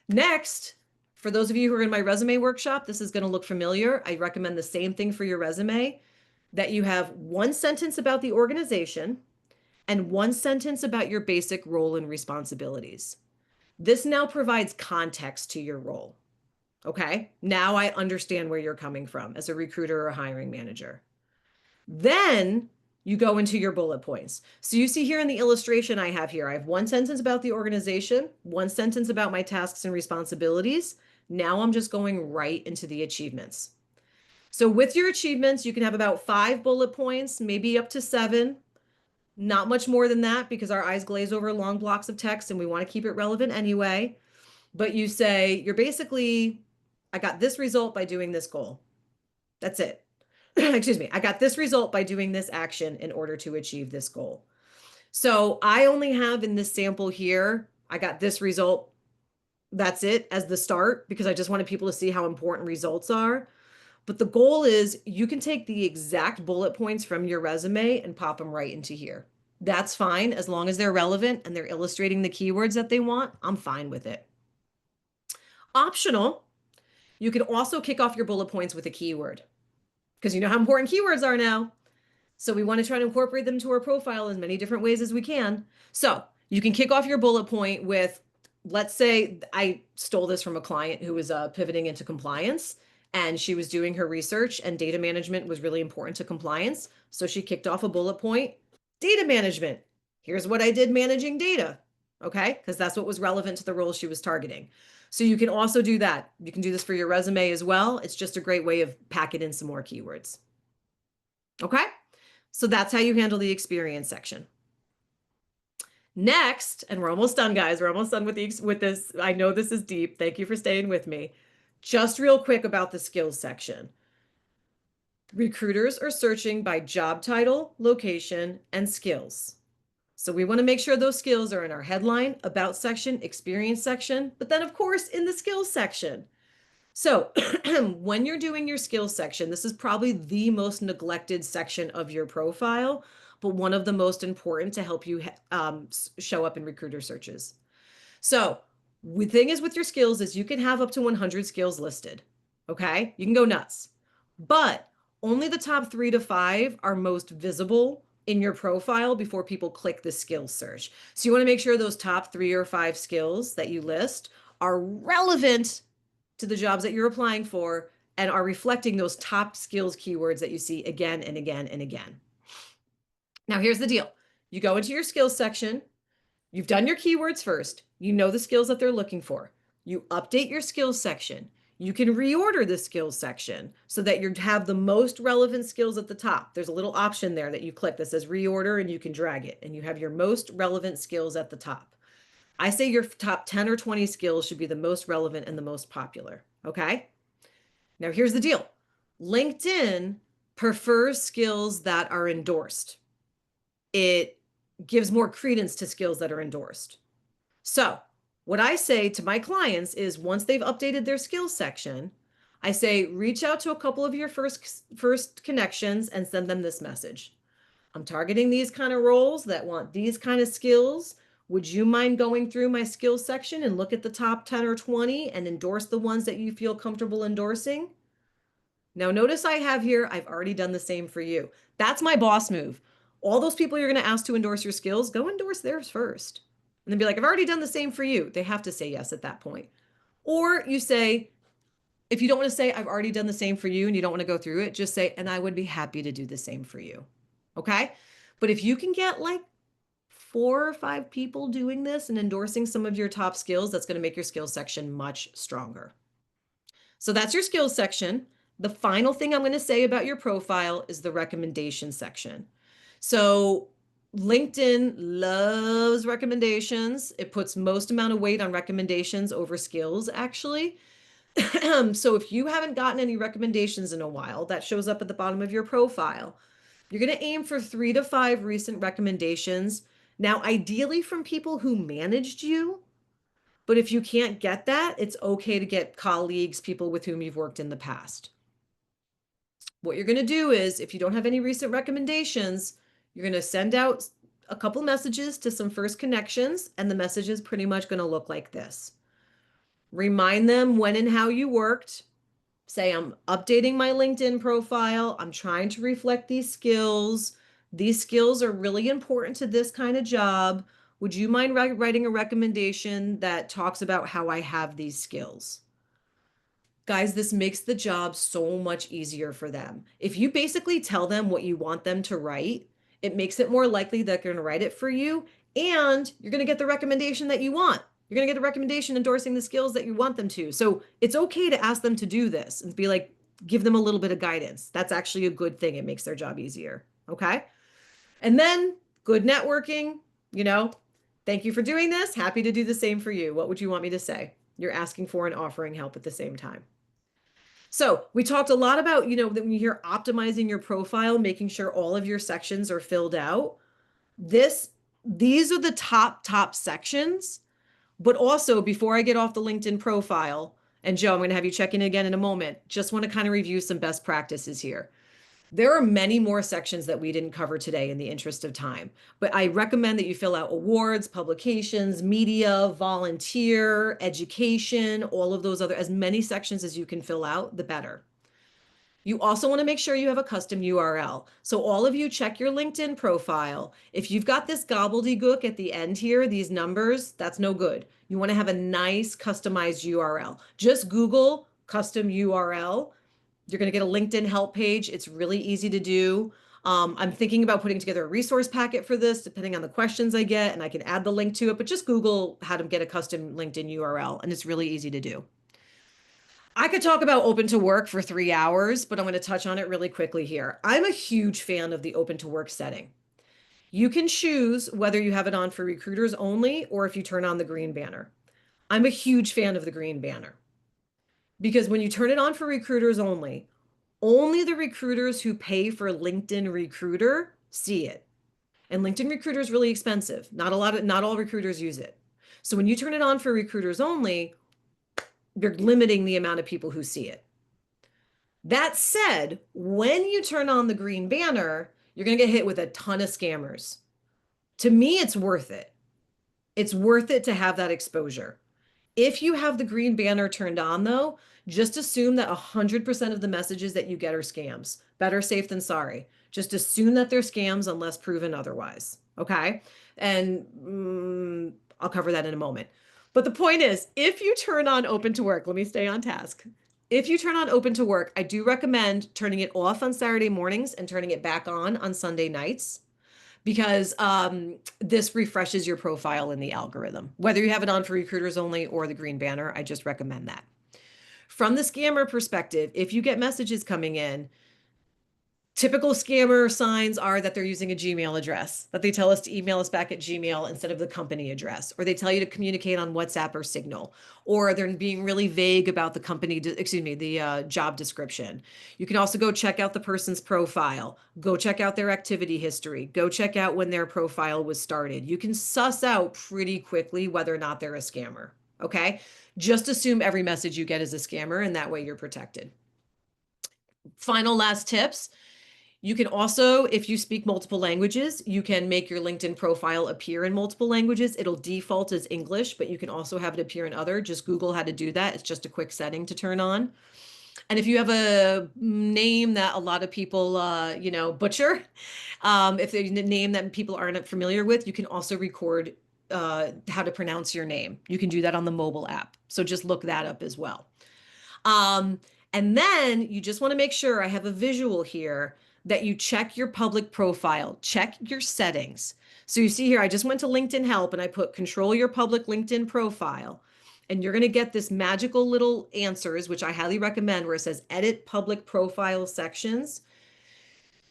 Next, for those of you who are in my resume workshop, this is going to look familiar. I recommend the same thing for your resume, that you have one sentence about the organization and one sentence about your basic role and responsibilities. This now provides context to your role. Okay, now I understand where you're coming from as a recruiter or a hiring manager. Then you go into your bullet points. So you see here in the illustration I have here, I have one sentence about the organization, one sentence about my tasks and responsibilities. Now I'm just going right into the achievements. So with your achievements, you can have about 5 bullet points, maybe up to 7. Not much more than that because our eyes glaze over long blocks of text and we want to keep it relevant anyway. But you say, I got this result by doing this goal. That's it. Excuse me. I got this result by doing this action in order to achieve this goal. So I only have in this sample here, I got this result. That's it as the start because I just wanted people to see how important results are. But the goal is you can take the exact bullet points from your resume and pop them right into here. That's fine as long as they're relevant and they're illustrating the keywords that they want. I'm fine with it. Optional, you can also kick off your bullet points with a keyword because you know how important keywords are now. So we want to try to incorporate them to our profile in many different ways as we can. So you can kick off your bullet point with, let's say I stole this from a client who was pivoting into compliance, and she was doing her research and data management was really important to compliance. So she kicked off a bullet point, data management. Here's what I did managing data. Okay, because that's what was relevant to the role she was targeting. So you can also do that. You can do this for your resume as well. It's just a great way of packing in some more keywords. Okay, so that's how you handle the experience section. Next, and we're almost done, guys. We're almost done with this. I know this is deep. Thank you for staying with me. Just real quick about the skills section. Recruiters are searching by job title, location, and skills. So we want to make sure those skills are in our headline, about section, experience section, but then of course in the skills section. So when you're doing your skills section, this is probably the most neglected section of your profile, but one of the most important to help you show up in recruiter searches. So the thing is with your skills is you can have up to 100 skills listed. Okay, you can go nuts, but only the top 3 to 5 are most visible in your profile before people click the skills search. So you want to make sure those top 3 or 5 skills that you list are relevant to the jobs that you're applying for and are reflecting those top skills keywords that you see again and again and again. Now, here's the deal. You go into your skills section. You've done your keywords first. You know the skills that they're looking for. You update your skills section. You can reorder the skills section so that you have the most relevant skills at the top. There's a little option there that you click that says reorder and you can drag it and you have your most relevant skills at the top. I say your top 10 or 20 skills should be the most relevant and the most popular. Okay. Now, here's the deal. LinkedIn prefers skills that are endorsed. It gives more credence to skills that are endorsed. So what I say to my clients is once they've updated their skills section, I say, reach out to a couple of your first connections and send them this message. I'm targeting these kind of roles that want these kind of skills. Would you mind going through my skills section and look at the top 10 or 20 and endorse the ones that you feel comfortable endorsing? Now, notice I have here, I've already done the same for you. That's my boss move. All those people you're going to ask to endorse your skills, go endorse theirs first. And then be like, I've already done the same for you. They have to say yes at that point. Or you say, if you don't want to say, I've already done the same for you and you don't want to go through it, just say, and I would be happy to do the same for you. Okay. But if you can get like 4 or 5 people doing this and endorsing some of your top skills, that's going to make your skills section much stronger. So that's your skills section. The final thing I'm going to say about your profile is the recommendation section. So LinkedIn loves recommendations. It puts most amount of weight on recommendations over skills, actually. So if you haven't gotten any recommendations in a while, that shows up at the bottom of your profile. You're going to aim for 3 to 5 recent recommendations. Now, ideally from people who managed you, but if you can't get that, it's okay to get colleagues, people with whom you've worked in the past. What you're going to do is, if you don't have any recent recommendations, you're going to send out a couple messages to some first connections, and the message is pretty much going to look like this. Remind them when and how you worked. Say, I'm updating my LinkedIn profile. I'm trying to reflect these skills. These skills are really important to this kind of job. Would you mind writing a recommendation that talks about how I have these skills? Guys, this makes the job so much easier for them. If you basically tell them what you want them to write, it makes it more likely that they're going to write it for you, and you're going to get the recommendation that you want. You're going to get a recommendation endorsing the skills that you want them to. So it's okay to ask them to do this and be like, give them a little bit of guidance. That's actually a good thing. It makes their job easier. Okay. And then good networking, thank you for doing this. Happy to do the same for you. What would you want me to say? You're asking for and offering help at the same time. So we talked a lot about, that when you hear optimizing your profile, making sure all of your sections are filled out. These are the top sections. But also, before I get off the LinkedIn profile, and Joe, I'm going to have you check in again in a moment, just want to kind of review some best practices here. There are many more sections that we didn't cover today in the interest of time, but I recommend that you fill out awards, publications, media, volunteer, education, all of those as many sections as you can fill out, the better. You also want to make sure you have a custom URL. So all of you check your LinkedIn profile. If you've got this gobbledygook at the end here, these numbers, that's no good. You want to have a nice customized URL. Just Google custom URL. You're going to get a LinkedIn help page. It's really easy to do. I'm thinking about putting together a resource packet for this, depending on the questions I get, and I can add the link to it, but just Google how to get a custom LinkedIn URL, and it's really easy to do. I could talk about open to work for 3 hours, but I'm going to touch on it really quickly here. I'm a huge fan of the open to work setting. You can choose whether you have it on for recruiters only or if you turn on the green banner. I'm a huge fan of the green banner because when you turn it on for recruiters only the recruiters who pay for LinkedIn Recruiter see it. And LinkedIn Recruiter is really expensive. Not all recruiters use it. So when you turn it on for recruiters only, you're limiting the amount of people who see it. That said, when you turn on the green banner, you're going to get hit with a ton of scammers. To me, it's worth it. It's worth it to have that exposure. If you have the green banner turned on, though, just assume that 100% of the messages that you get are scams. Better safe than sorry. Just assume that they're scams unless proven otherwise. Okay? And I'll cover that in a moment. But the point is, if you turn on open to work, let me stay on task. If you turn on open to work, I do recommend turning it off on Saturday mornings and turning it back on Sunday nights because this refreshes your profile in the algorithm. Whether you have it on for recruiters only or the green banner, I just recommend that. From the scammer perspective, if you get messages coming in, Typical scammer signs are that they're using a Gmail address, that they tell us to email us back at Gmail instead of the company address, or they tell you to communicate on WhatsApp or Signal, or they're being really vague about the the job description. You can also go check out the person's profile, go check out their activity history, go check out when their profile was started. You can suss out pretty quickly whether or not they're a scammer. Okay. Just assume every message you get is a scammer, and that way you're protected. Final last tips. You can also, if you speak multiple languages, you can make your LinkedIn profile appear in multiple languages. It'll default as English, but you can also have it appear in other. Just Google how to do that. It's just a quick setting to turn on. And if you have a name that a lot of people, butcher, if there's a name that people aren't familiar with, you can also record how to pronounce your name. You can do that on the mobile app. So just look that up as well. And then you just want to make sure, I have a visual here, that you check your public profile, check your settings. So you see here, I just went to LinkedIn Help and I put control your public LinkedIn profile. And you're going to get this magical little answers, which I highly recommend, where it says edit public profile sections.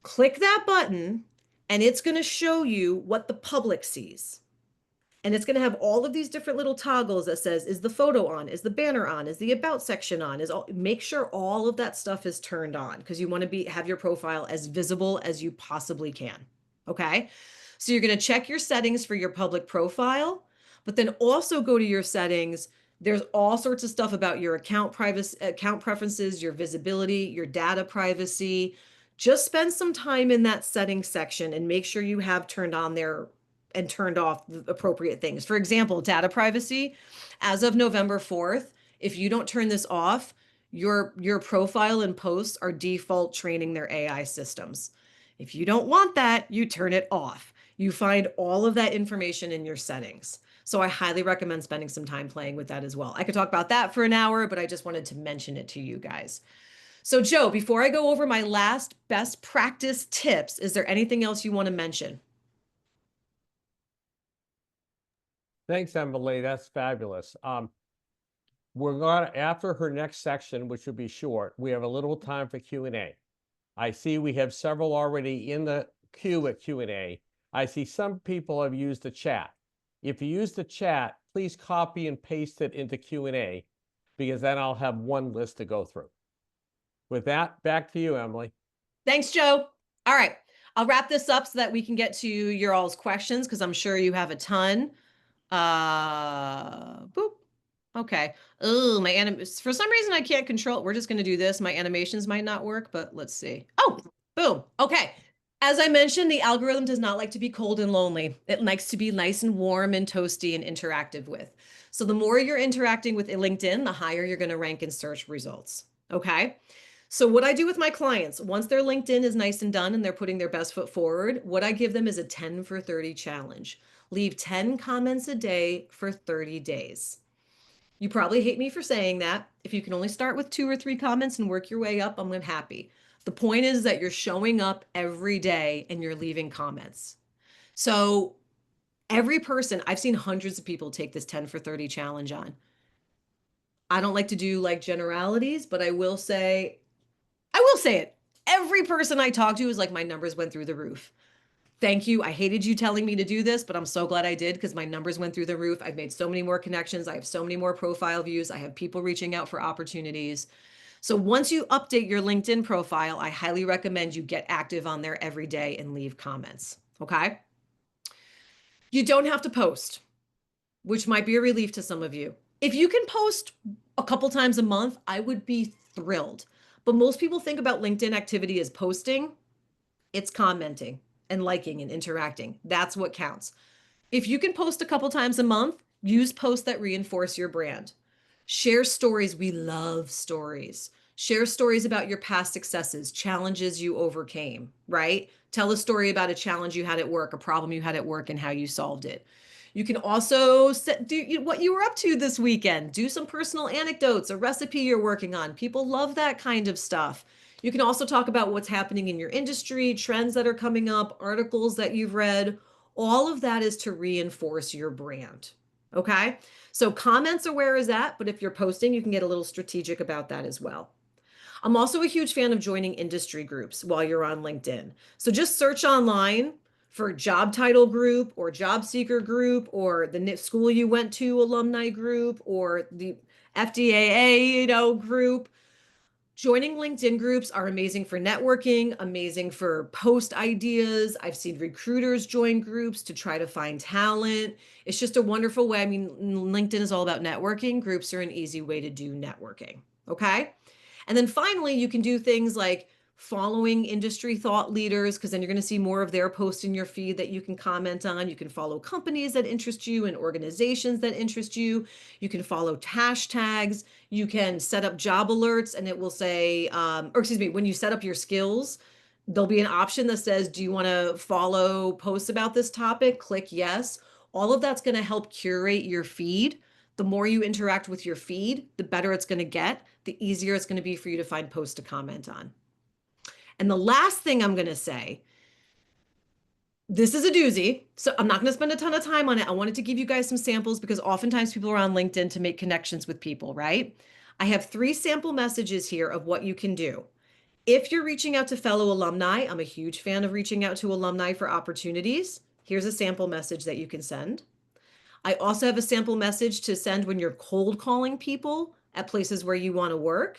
Click that button and it's going to show you what the public sees. And it's going to have all of these different little toggles that says, is the photo on? Is the banner on? Is the about section on? Make sure all of that stuff is turned on, because you want to have your profile as visible as you possibly can. Okay. So you're going to check your settings for your public profile, but then also go to your settings. There's all sorts of stuff about your account preferences, your visibility, your data privacy. Just spend some time in that settings section and make sure you have turned on there and turned off the appropriate things. For example, data privacy, as of November 4th, if you don't turn this off, your profile and posts are default training their AI systems. If you don't want that, you turn it off. You find all of that information in your settings. So I highly recommend spending some time playing with that as well. I could talk about that for an hour, but I just wanted to mention it to you guys. So Joe, before I go over my last best practice tips, is there anything else you want to mention? Thanks, Emily. That's fabulous. We're going to, after her next section, which will be short, we have a little time for Q&A. I see we have several already in the queue at Q&A. I see some people have used the chat. If you use the chat, please copy and paste it into Q&A, because then I'll have one list to go through. With that, back to you, Emily. Thanks, Joe. All right. I'll wrap this up so that we can get to your all's questions, because I'm sure you have a ton. Boop. Okay. Oh, for some reason I can't control it. We're just going to do this. My animations might not work, but let's see. Oh, boom. Okay. As I mentioned, the algorithm does not like to be cold and lonely. It likes to be nice and warm and toasty and interactive with. So the more you're interacting with LinkedIn, the higher you're going to rank in search results. Okay. So what I do with my clients, once their LinkedIn is nice and done and they're putting their best foot forward, what I give them is a 10 for 30 challenge. Leave 10 comments a day for 30 days. You probably hate me for saying that. If you can only start with 2 or 3 comments and work your way up, I'm happy. The point is that you're showing up every day and you're leaving comments. So every person, I've seen hundreds of people take this 10 for 30 challenge on. I don't like to do like generalities, but I will say it. Every person I talk to is like, my numbers went through the roof. Thank you. I hated you telling me to do this, but I'm so glad I did, because my numbers went through the roof. I've made so many more connections. I have so many more profile views. I have people reaching out for opportunities. So once you update your LinkedIn profile, I highly recommend you get active on there every day and leave comments. Okay. You don't have to post, which might be a relief to some of you. If you can post a couple times a month, I would be thrilled. But most people think about LinkedIn activity as posting. It's commenting and liking and interacting. That's what counts. If you can post a couple times a month, use posts that reinforce your brand. Share stories. We love stories. Share stories about your past successes, challenges you overcame, right? Tell a story about a challenge you had at work, a problem you had at work, and how you solved it. You can also do what you were up to this weekend. Do some personal anecdotes, a recipe you're working on. People love that kind of stuff. You can also talk about what's happening in your industry, trends that are coming up, articles that you've read. All of that is to reinforce your brand. Okay. So comments are where is that, but if you're posting, you can get a little strategic about that as well. I'm also a huge fan of joining industry groups while you're on LinkedIn. So just search online for job title group or job seeker group or the school you went to alumni group or the FDAAA, group. Joining LinkedIn groups are amazing for networking, amazing for post ideas. I've seen recruiters join groups to try to find talent. It's just a wonderful way. I mean, LinkedIn is all about networking. Groups are an easy way to do networking. Okay. And then finally, you can do things like following industry thought leaders, because then you're going to see more of their posts in your feed that you can comment on. You can follow companies that interest you and organizations that interest you. You can follow hashtags. You can set up job alerts and it will say, or excuse me, when you set up your skills, there'll be an option that says, do you want to follow posts about this topic? Click yes. All of that's going to help curate your feed. The more you interact with your feed, the better it's going to get, the easier it's going to be for you to find posts to comment on. And the last thing I'm going to say, this is a doozy, so I'm not going to spend a ton of time on it. I wanted to give you guys some samples because oftentimes people are on LinkedIn to make connections with people, right? I have 3 sample messages here of what you can do. If you're reaching out to fellow alumni, I'm a huge fan of reaching out to alumni for opportunities. Here's a sample message that you can send. I also have a sample message to send when you're cold calling people at places where you want to work.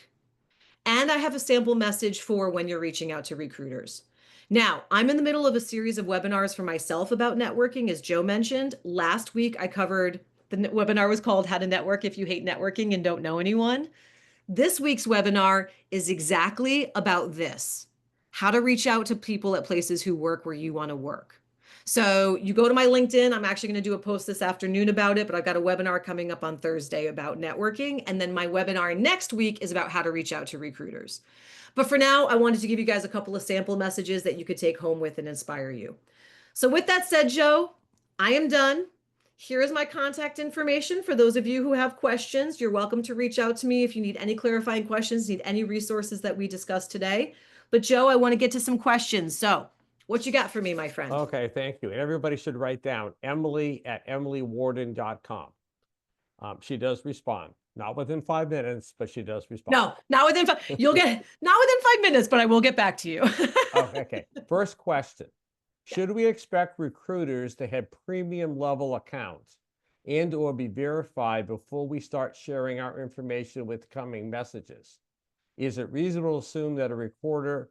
And I have a sample message for when you're reaching out to recruiters. Now, I'm in the middle of a series of webinars for myself about networking, as Joe mentioned. Last week, I covered the webinar was called How to Network If You Hate Networking and Don't Know Anyone. This week's webinar is exactly about this, how to reach out to people at places who work where you want to work. So you go to my LinkedIn. I'm actually going to do a post this afternoon about it, but I've got a webinar coming up on Thursday about networking. And then my webinar next week is about how to reach out to recruiters. But for now, I wanted to give you guys a couple of sample messages that you could take home with and inspire you. So with that said, Joe, I am done. Here is my contact information for those of you who have questions. You're welcome to reach out to me if you need any clarifying questions, need any resources that we discussed today. But Joe, I want to get to some questions. So what you got for me, my friend? Okay, thank you. And everybody should write down Emily@emilywarden.com. She does respond, not within 5 minutes, but she does respond. No, not within five. You'll get not within 5 minutes, but I will get back to you. Okay. First question. Should we expect recruiters to have premium level accounts and or be verified before we start sharing our information with coming messages? Is it reasonable to assume that a recruiter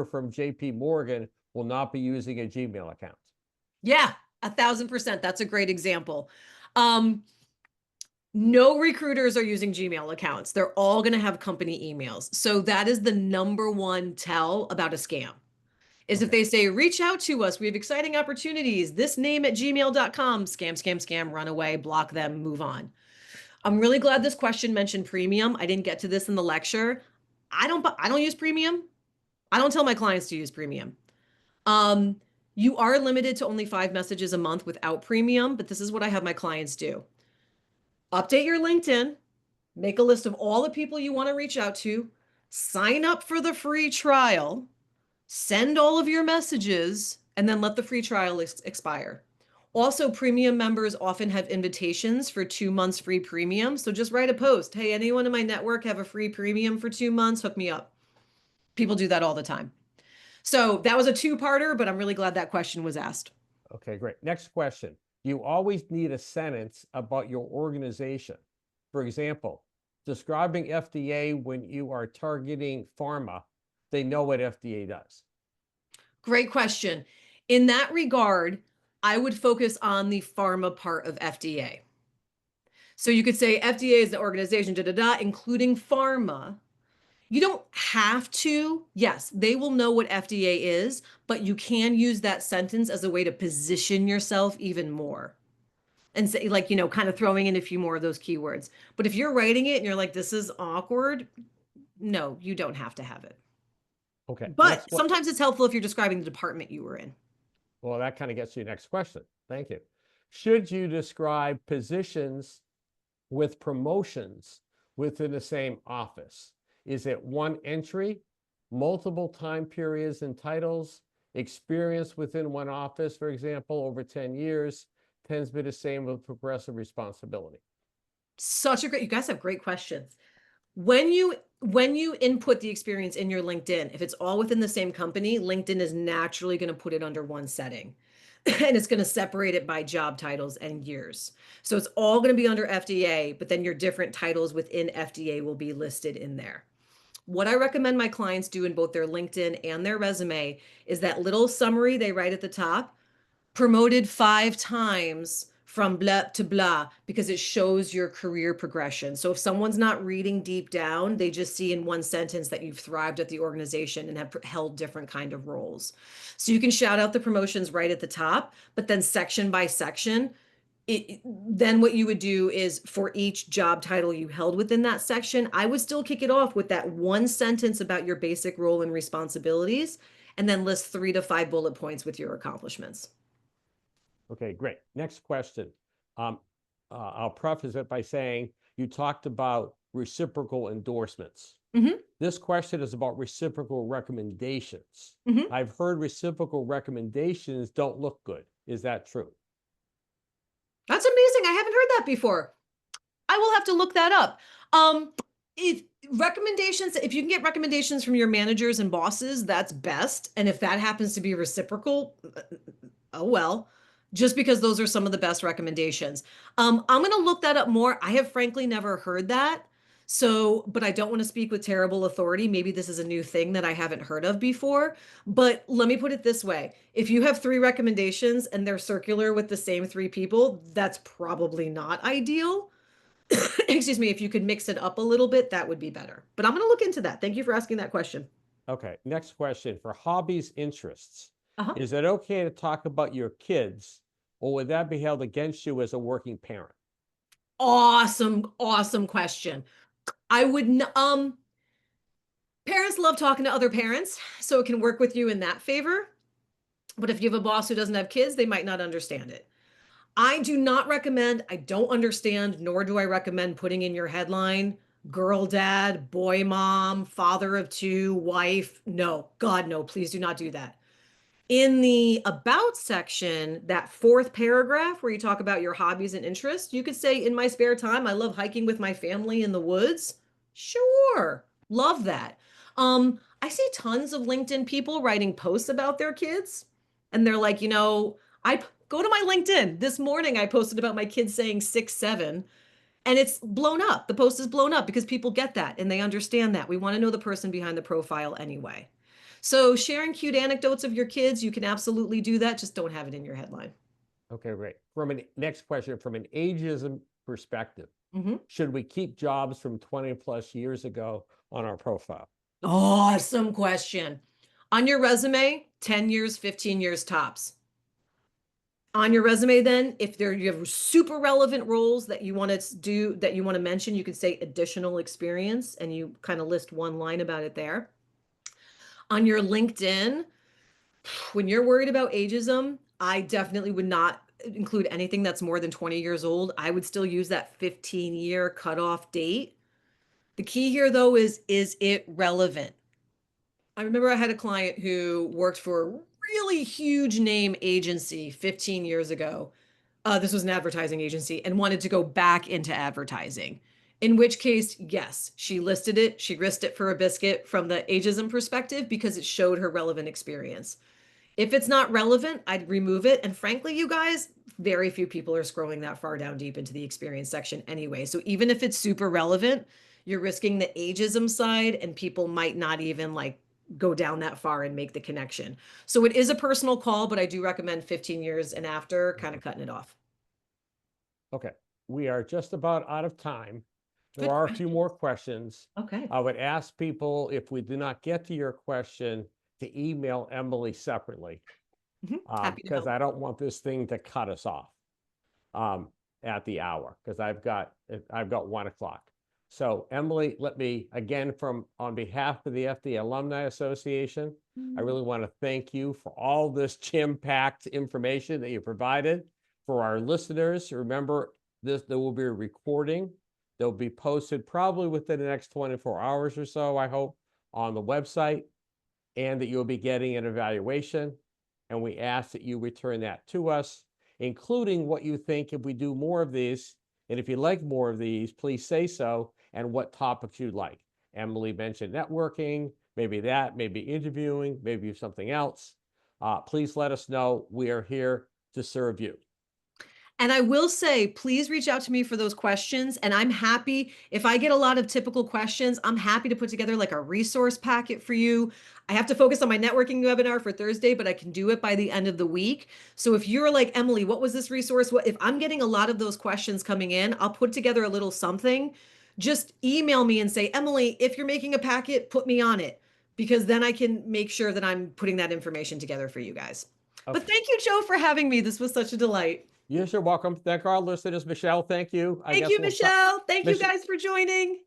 from JP Morgan will not be using a Gmail account? Yeah, 1,000%. That's a great example. No recruiters are using Gmail accounts. They're all going to have company emails. So that is the number one tell about a scam. Is if they say, reach out to us, we have exciting opportunities, this name at gmail.com, scam, scam, scam, run away, block them, move on. I'm really glad this question mentioned premium. I didn't get to this in the lecture. I don't use premium. I don't tell my clients to use premium. You are limited to only 5 messages a month without premium, but this is what I have my clients do. Update your LinkedIn, make a list of all the people you want to reach out to, sign up for the free trial, send all of your messages, and then let the free trial expire. Also, premium members often have invitations for 2 months free premium. So just write a post. Hey, anyone in my network have a free premium for 2 months? Hook me up. People do that all the time. So that was a 2-parter, but I'm really glad that question was asked. Okay, great. Next question. You always need a sentence about your organization. For example, describing FDA when you are targeting pharma, they know what FDA does. Great question. In that regard, I would focus on the pharma part of FDA. So you could say FDA is the organization, including pharma. You don't have to. Yes, they will know what FDA is, but you can use that sentence as a way to position yourself even more. And say, like, kind of throwing in a few more of those keywords. But if you're writing it and you're like, this is awkward, no, you don't have to have it. Okay. But sometimes it's helpful if you're describing the department you were in. Well, that kind of gets to your next question. Thank you. Should you describe positions with promotions within the same office? Is it one entry, multiple time periods and titles, experience within one office, for example, over 10 years, tends to be the same with progressive responsibility? You guys have great questions. When you input the experience in your LinkedIn, if it's all within the same company, LinkedIn is naturally going to put it under one setting. And it's going to separate it by job titles and years. So it's all going to be under FDA, but then your different titles within FDA will be listed in there. What I recommend my clients do in both their LinkedIn and their resume is that little summary they write at the top, promoted 5 times from blah to blah, because it shows your career progression. So if someone's not reading deep down, they just see in one sentence that you've thrived at the organization and have held different kind of roles. So you can shout out the promotions right at the top, but then section by section, then what you would do is for each job title you held within that section, I would still kick it off with that one sentence about your basic role and responsibilities, and then list 3 to 5 bullet points with your accomplishments. Okay, great. Next question. I'll preface it by saying you talked about reciprocal endorsements. Mhm. This question is about reciprocal recommendations. Mhm. I've heard reciprocal recommendations don't look good. Is that true? That's amazing. I haven't heard that before. I will have to look that up. If recommendations, if you can get recommendations from your managers and bosses, that's best. And if that happens to be reciprocal, oh well, just because those are some of the best recommendations. I'm going to look that up more. I have frankly never heard that. So, but I don't want to speak with terrible authority. Maybe this is a new thing that I haven't heard of before. But let me put it this way. If you have 3 recommendations and they're circular with the same 3 people, that's probably not ideal. Excuse me, if you could mix it up a little bit, that would be better. But I'm going to look into that. Thank you for asking that question. Okay, next question. For hobbies, interests, Uh-huh. is it okay to talk about your kids, or would that be held against you as a working parent? Awesome, awesome question. I would parents love talking to other parents, so it can work with you in that favor. But if you have a boss who doesn't have kids, they might not understand it. I do not recommend, I don't understand, nor do I recommend putting in your headline, girl dad, boy mom, father of 2, wife. No, God, no, please do not do that. In the about section, that 4th paragraph where you talk about your hobbies and interests, you could say, in my spare time, I love hiking with my family in the woods. Sure, love that. I see tons of LinkedIn people writing posts about their kids, and they're like, I go to my LinkedIn. This morning, I posted about my kids saying 6, 7, and it's blown up. The post is blown up because people get that and they understand that. We want to know the person behind the profile anyway. So sharing cute anecdotes of your kids, you can absolutely do that. Just don't have it in your headline. Okay, great. Next question, from an ageism perspective, Mhm. should we keep jobs from 20 plus years ago on our profile? Awesome question. On your resume, 10 years, 15 years tops. On your resume, then, if you have super relevant roles that you want to do, that you want to mention, you could say additional experience and you kind of list one line about it there. On your LinkedIn, when you're worried about ageism, I definitely would not include anything that's more than 20 years old. I would still use that 15-year cutoff date. The key here, though, is it relevant? I remember I had a client who worked for a really huge name agency 15 years ago. This was an advertising agency and wanted to go back into advertising. In which case, yes, she listed it. She risked it for a biscuit from the ageism perspective because it showed her relevant experience. If it's not relevant, I'd remove it. And frankly, you guys, very few people are scrolling that far down deep into the experience section anyway. So even if it's super relevant, you're risking the ageism side and people might not even like go down that far and make the connection. So it is a personal call, but I do recommend 15 years and after kind of cutting it off. Okay, we are just about out of time. There Good are a few question. more questions. Okay. I would ask people, if we do not get to your question, to email Emily separately, Happy to because help. I don't want this thing to cut us off um, at the hour, because I've got 1 o'clock. So Emily, let me again, on behalf of the FDA Alumni Association, I really want to thank you for all this jam-packed information that you provided. For our listeners, remember this, there will be a recording. They'll be posted probably within the next 24 hours or so, I hope, on the website, and that you'll be getting an evaluation. And we ask that you return that to us, including what you think if we do more of these. And if you like more of these, please say so. and what topics you'd like. Emily mentioned networking, maybe that, maybe interviewing, maybe something else. Please let us know. We are here to serve you. And I will say, please reach out to me for those questions. And I'm happy if I get a lot of typical questions, I'm happy to put together like a resource packet for you. I have to focus on my networking webinar for Thursday, but I can do it by the end of the week. So if you're like, Emily, what was this resource? If I'm getting a lot of those questions coming in, I'll put together a little something. Just email me and say, Emily, if you're making a packet, put me on it, because then I can make sure that I'm putting that information together for you guys. Okay. But thank you, Joe, for having me. This was such a delight. Yes, you're welcome. Thank our listeners. Michelle, thank you. Thank you, Michelle. Thank you guys for joining.